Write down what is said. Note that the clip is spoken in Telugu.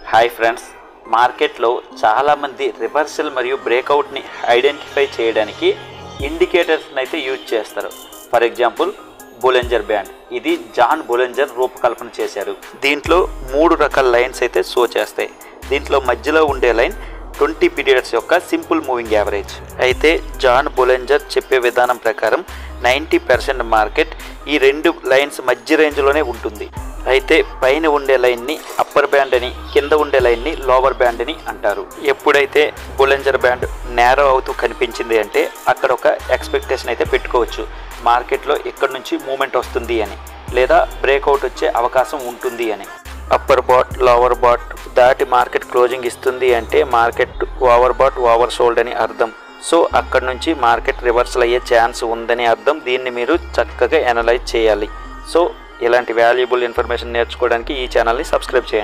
హాయ్ ఫ్రెండ్స్, మార్కెట్లో చాలామంది రివర్సల్ మరియు బ్రేక్అవుట్ని ఐడెంటిఫై చేయడానికి ఇండికేటర్స్ని అయితే యూజ్ చేస్తారు. ఫర్ ఎగ్జాంపుల్ బోలింజర్ బ్యాండ్, ఇది జాన్ బోలింజర్ రూపకల్పన చేశారు. దీంట్లో 3 రకాల లైన్స్ అయితే షో చేస్తాయి. దీంట్లో మధ్యలో ఉండే లైన్ 20 పీరియడ్స్ యొక్క సింపుల్ మూవింగ్ యావరేజ్. అయితే జాన్ బోలింజర్ చెప్పే విధానం ప్రకారం 90% మార్కెట్ ఈ 2 లైన్స్ మధ్య రేంజ్లోనే ఉంటుంది. అయితే పైన ఉండే లైన్ని అప్పర్ బ్యాండ్ అని, కింద ఉండే లైన్ని లోవర్ బ్యాండ్ అని అంటారు. ఎప్పుడైతే బోలింజర్ బ్యాండ్ నేరో అవుతూ కనిపించింది అంటే అక్కడ ఒక ఎక్స్పెక్టేషన్ అయితే పెట్టుకోవచ్చు, మార్కెట్లో ఇక్కడ నుంచి మూమెంట్ వస్తుంది అని, లేదా బ్రేక్అవుట్ వచ్చే అవకాశం ఉంటుంది అని. అప్పర్ బాట్ లోవర్ బాట్ దాటి మార్కెట్ క్లోజింగ్ ఇస్తుంది అంటే market over bat over sold అని అర్థం. సో అక్కడ నుంచి మార్కెట్ రివర్సల్ అయ్యే ఛాన్స్ ఉందని అర్థం. దీన్ని మీరు చక్కగా అనలైజ్ చేయాలి. సో ఇలాంటి వాల్యుబుల్ ఇన్ఫర్మేషన్ నేర్చుకోవడానికి ఈ ఛానల్ని సబ్స్క్రైబ్ చేయండి.